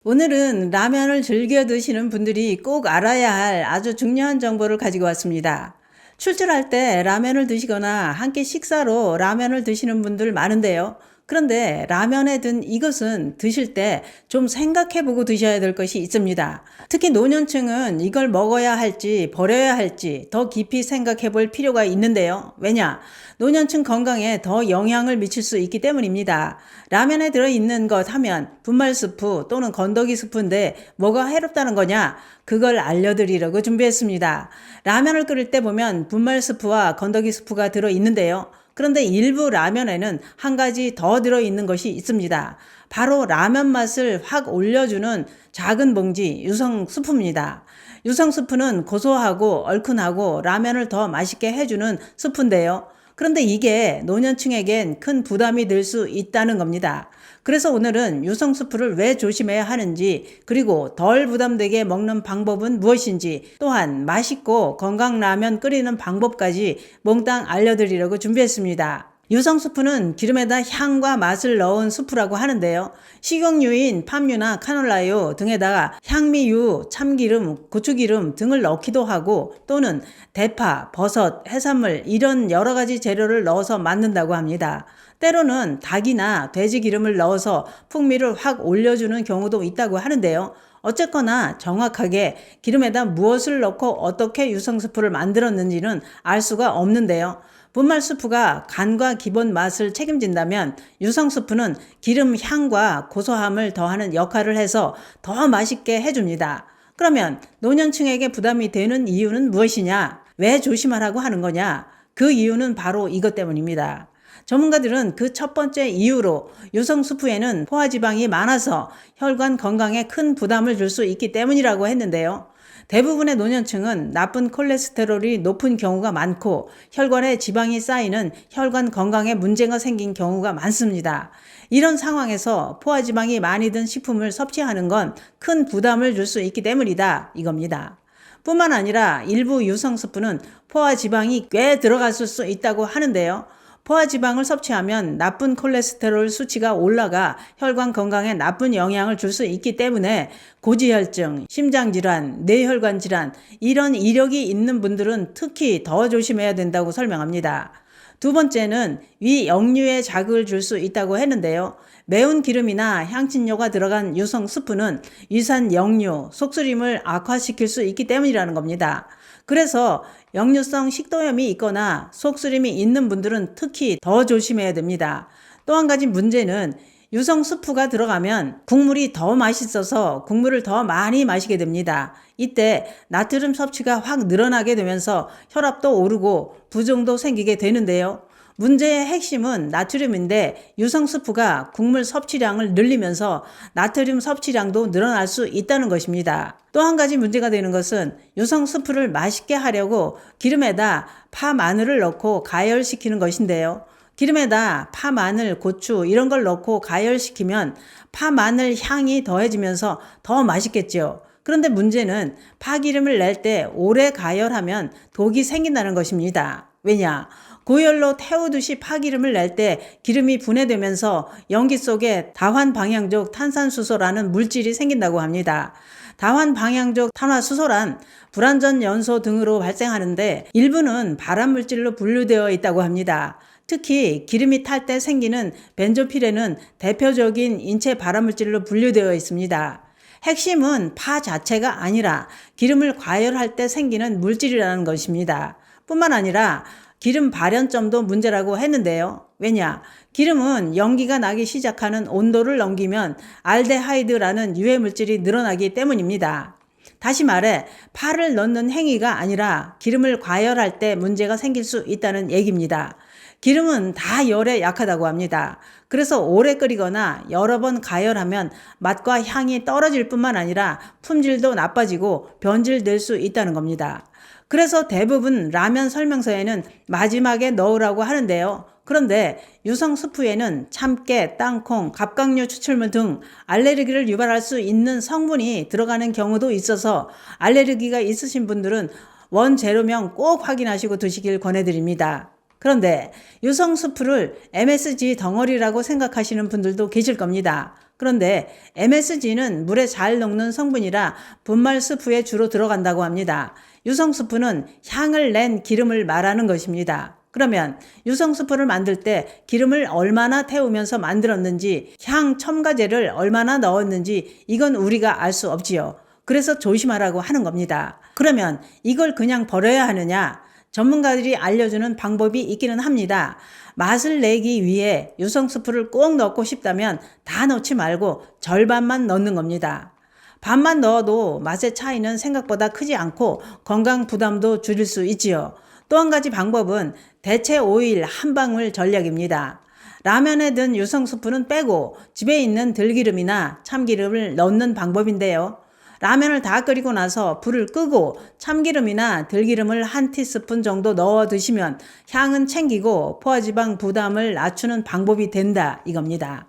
오늘은 라면을 즐겨 드시는 분들이 꼭 알아야 할 아주 중요한 정보를 가지고 왔습니다. 출출할 때 라면을 드시거나 한 끼 식사로 라면을 드시는 분들 많은데요. 그런데 라면에 든 이것은 드실 때 좀 생각해보고 드셔야 될 것이 있습니다. 특히 노년층은 이걸 먹어야 할지 버려야 할지 더 깊이 생각해 볼 필요가 있는데요. 왜냐? 노년층 건강에 더 영향을 미칠 수 있기 때문입니다. 라면에 들어있는 것 하면 분말 스프 또는 건더기 스프인데 뭐가 해롭다는 거냐? 그걸 알려드리려고 준비했습니다. 라면을 끓일 때 보면 분말 스프와 건더기 스프가 들어있는데요. 그런데 일부 라면에는 한 가지 더 들어있는 것이 있습니다. 바로 라면 맛을 확 올려주는 작은 봉지 유성 스프입니다. 유성 스프는 고소하고 얼큰하고 라면을 더 맛있게 해주는 스프인데요. 그런데 이게 노년층에겐 큰 부담이 될 수 있다는 겁니다. 그래서 오늘은 유성 스프를 왜 조심해야 하는지, 그리고 덜 부담되게 먹는 방법은 무엇인지, 또한 맛있고 건강 라면 끓이는 방법까지 몽땅 알려드리려고 준비했습니다. 유성 스프는 기름에다 향과 맛을 넣은 스프라고 하는데요. 식용유인 팜유나 카놀라유 등에다가 향미유, 참기름, 고추기름 등을 넣기도 하고, 또는 대파, 버섯, 해산물 이런 여러 가지 재료를 넣어서 만든다고 합니다. 때로는 닭이나 돼지 기름을 넣어서 풍미를 확 올려주는 경우도 있다고 하는데요. 어쨌거나 정확하게 기름에다 무엇을 넣고 어떻게 유성 스프를 만들었는지는 알 수가 없는데요. 분말 스프가 간과 기본 맛을 책임진다면 유성 스프는 기름 향과 고소함을 더하는 역할을 해서 더 맛있게 해줍니다. 그러면 노년층에게 부담이 되는 이유는 무엇이냐? 왜 조심하라고 하는 거냐? 그 이유는 바로 이것 때문입니다. 전문가들은 그 첫 번째 이유로 유성 스프에는 포화지방이 많아서 혈관 건강에 큰 부담을 줄 수 있기 때문이라고 했는데요. 대부분의 노년층은 나쁜 콜레스테롤이 높은 경우가 많고 혈관에 지방이 쌓이는 혈관 건강에 문제가 생긴 경우가 많습니다. 이런 상황에서 포화지방이 많이 든 식품을 섭취하는 건 큰 부담을 줄 수 있기 때문이다 이겁니다. 뿐만 아니라 일부 유성 스프는 포화지방이 꽤 들어갔을 수 있다고 하는데요. 포화지방을 섭취하면 나쁜 콜레스테롤 수치가 올라가 혈관 건강에 나쁜 영향을 줄 수 있기 때문에 고지혈증, 심장질환, 뇌혈관 질환 이런 이력이 있는 분들은 특히 더 조심해야 된다고 설명합니다. 두 번째는 위 역류에 자극을 줄 수 있다고 했는데요. 매운 기름이나 향신료가 들어간 유성 스프는 위산 역류, 속쓰림을 악화시킬 수 있기 때문이라는 겁니다. 그래서 역류성 식도염이 있거나 속쓰림이 있는 분들은 특히 더 조심해야 됩니다. 또 한 가지 문제는 유성 스프가 들어가면 국물이 더 맛있어서 국물을 더 많이 마시게 됩니다. 이때 나트륨 섭취가 확 늘어나게 되면서 혈압도 오르고 부종도 생기게 되는데요. 문제의 핵심은 나트륨인데 유성 스프가 국물 섭취량을 늘리면서 나트륨 섭취량도 늘어날 수 있다는 것입니다. 또 한 가지 문제가 되는 것은 유성 스프를 맛있게 하려고 기름에다 파, 마늘을 넣고 가열시키는 것인데요. 기름에다 파, 마늘, 고추 이런 걸 넣고 가열시키면 파, 마늘 향이 더해지면서 더 맛있겠죠. 그런데 문제는 파기름을 낼 때 오래 가열하면 독이 생긴다는 것입니다. 왜냐? 고열로 태우듯이 파기름을 낼 때 기름이 분해되면서 연기 속에 다환방향족 탄산수소라는 물질이 생긴다고 합니다. 다환방향족 탄화수소란 불완전 연소 등으로 발생하는데 일부는 발암물질로 분류되어 있다고 합니다. 특히 기름이 탈 때 생기는 벤조필에는 대표적인 인체 발암물질로 분류되어 있습니다. 핵심은 파 자체가 아니라 기름을 과열할 때 생기는 물질이라는 것입니다. 뿐만 아니라 기름 발연점도 문제라고 했는데요. 왜냐? 기름은 연기가 나기 시작하는 온도를 넘기면 알데하이드라는 유해물질이 늘어나기 때문입니다. 다시 말해 파를 넣는 행위가 아니라 기름을 과열할 때 문제가 생길 수 있다는 얘기입니다. 기름은 다 열에 약하다고 합니다. 그래서 오래 끓이거나 여러 번 가열하면 맛과 향이 떨어질 뿐만 아니라 품질도 나빠지고 변질될 수 있다는 겁니다. 그래서 대부분 라면 설명서에는 마지막에 넣으라고 하는데요. 그런데 유성 스프에는 참깨, 땅콩, 갑각류 추출물 등 알레르기를 유발할 수 있는 성분이 들어가는 경우도 있어서 알레르기가 있으신 분들은 원재료명 꼭 확인하시고 드시길 권해드립니다. 그런데 유성 스프를 MSG 덩어리라고 생각하시는 분들도 계실 겁니다. 그런데 MSG는 물에 잘 녹는 성분이라 분말 스프에 주로 들어간다고 합니다. 유성 스프는 향을 낸 기름을 말하는 것입니다. 그러면 유성 스프를 만들 때 기름을 얼마나 태우면서 만들었는지, 향 첨가제를 얼마나 넣었는지 이건 우리가 알 수 없지요. 그래서 조심하라고 하는 겁니다. 그러면 이걸 그냥 버려야 하느냐? 전문가들이 알려주는 방법이 있기는 합니다. 맛을 내기 위해 유성 스프를 꼭 넣고 싶다면 다 넣지 말고 절반만 넣는 겁니다. 반만 넣어도 맛의 차이는 생각보다 크지 않고 건강 부담도 줄일 수 있지요. 또 한 가지 방법은 대체 오일 한 방울 전략입니다. 라면에 든 유성 스프는 빼고 집에 있는 들기름이나 참기름을 넣는 방법인데요. 라면을 다 끓이고 나서 불을 끄고 참기름이나 들기름을 한 티스푼 정도 넣어 드시면 향은 챙기고 포화지방 부담을 낮추는 방법이 된다 이겁니다.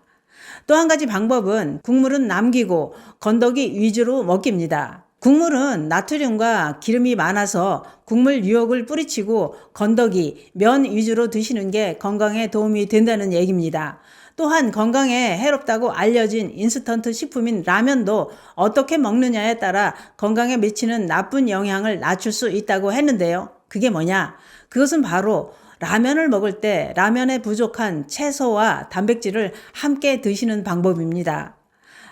또 한 가지 방법은 국물은 남기고 건더기 위주로 먹기입니다. 국물은 나트륨과 기름이 많아서 국물 유혹을 뿌리치고 건더기, 면 위주로 드시는 게 건강에 도움이 된다는 얘기입니다. 또한 건강에 해롭다고 알려진 인스턴트 식품인 라면도 어떻게 먹느냐에 따라 건강에 미치는 나쁜 영향을 낮출 수 있다고 했는데요. 그게 뭐냐? 그것은 바로 라면을 먹을 때 라면에 부족한 채소와 단백질을 함께 드시는 방법입니다.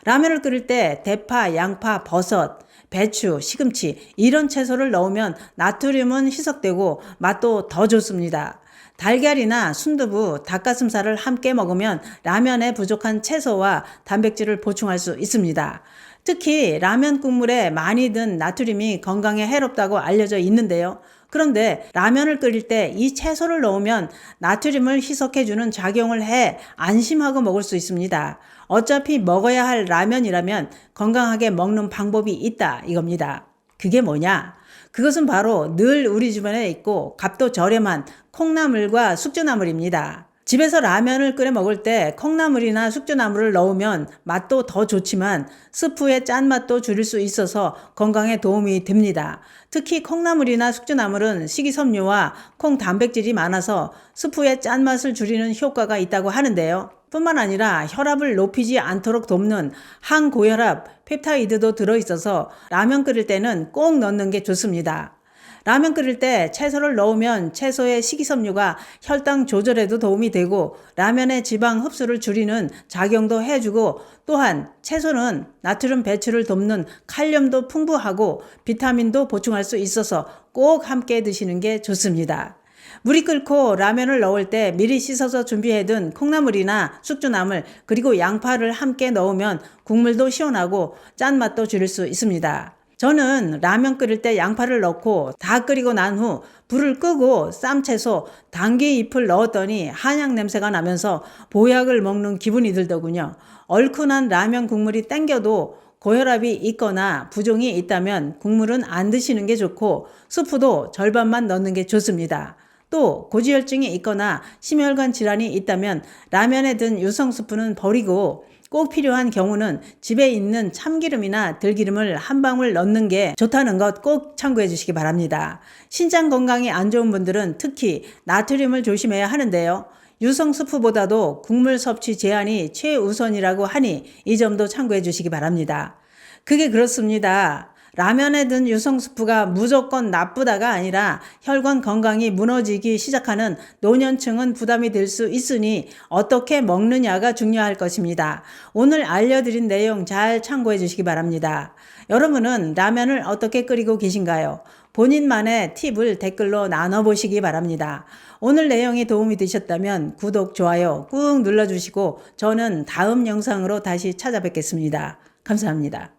라면을 끓일 때 대파, 양파, 버섯, 배추, 시금치 이런 채소를 넣으면 나트륨은 희석되고 맛도 더 좋습니다. 달걀이나 순두부, 닭가슴살을 함께 먹으면 라면에 부족한 채소와 단백질을 보충할 수 있습니다. 특히 라면 국물에 많이 든 나트륨이 건강에 해롭다고 알려져 있는데요. 그런데 라면을 끓일 때 이 채소를 넣으면 나트륨을 희석해주는 작용을 해 안심하고 먹을 수 있습니다. 어차피 먹어야 할 라면이라면 건강하게 먹는 방법이 있다 이겁니다. 그게 뭐냐? 그것은 바로 늘 우리 주변에 있고 값도 저렴한 콩나물과 숙주나물입니다. 집에서 라면을 끓여 먹을 때 콩나물이나 숙주나물을 넣으면 맛도 더 좋지만 스프의 짠맛도 줄일 수 있어서 건강에 도움이 됩니다. 특히 콩나물이나 숙주나물은 식이섬유와 콩 단백질이 많아서 스프의 짠맛을 줄이는 효과가 있다고 하는데요. 뿐만 아니라 혈압을 높이지 않도록 돕는 항고혈압 펩타이드도 들어있어서 라면 끓일 때는 꼭 넣는 게 좋습니다. 라면 끓일 때 채소를 넣으면 채소의 식이섬유가 혈당 조절에도 도움이 되고 라면의 지방 흡수를 줄이는 작용도 해주고 또한 채소는 나트륨 배출을 돕는 칼륨도 풍부하고 비타민도 보충할 수 있어서 꼭 함께 드시는 게 좋습니다. 물이 끓고 라면을 넣을 때 미리 씻어서 준비해둔 콩나물이나 숙주나물 그리고 양파를 함께 넣으면 국물도 시원하고 짠맛도 줄일 수 있습니다. 저는 라면 끓일 때 양파를 넣고 다 끓이고 난 후 불을 끄고 쌈채소, 당귀잎을 넣었더니 한약 냄새가 나면서 보약을 먹는 기분이 들더군요. 얼큰한 라면 국물이 땡겨도 고혈압이 있거나 부종이 있다면 국물은 안 드시는 게 좋고 스프도 절반만 넣는 게 좋습니다. 또 고지혈증이 있거나 심혈관 질환이 있다면 라면에 든 유성 스프는 버리고 꼭 필요한 경우는 집에 있는 참기름이나 들기름을 한 방울 넣는 게 좋다는 것 꼭 참고해 주시기 바랍니다. 신장 건강이 안 좋은 분들은 특히 나트륨을 조심해야 하는데요. 유성 스프보다도 국물 섭취 제한이 최우선이라고 하니 이 점도 참고해 주시기 바랍니다. 그게 그렇습니다. 라면에 든 유성 스프가 무조건 나쁘다가 아니라 혈관 건강이 무너지기 시작하는 노년층은 부담이 될 수 있으니 어떻게 먹느냐가 중요할 것입니다. 오늘 알려드린 내용 잘 참고해 주시기 바랍니다. 여러분은 라면을 어떻게 끓이고 계신가요? 본인만의 팁을 댓글로 나눠보시기 바랍니다. 오늘 내용이 도움이 되셨다면 구독, 좋아요 꾹 눌러주시고 저는 다음 영상으로 다시 찾아뵙겠습니다. 감사합니다.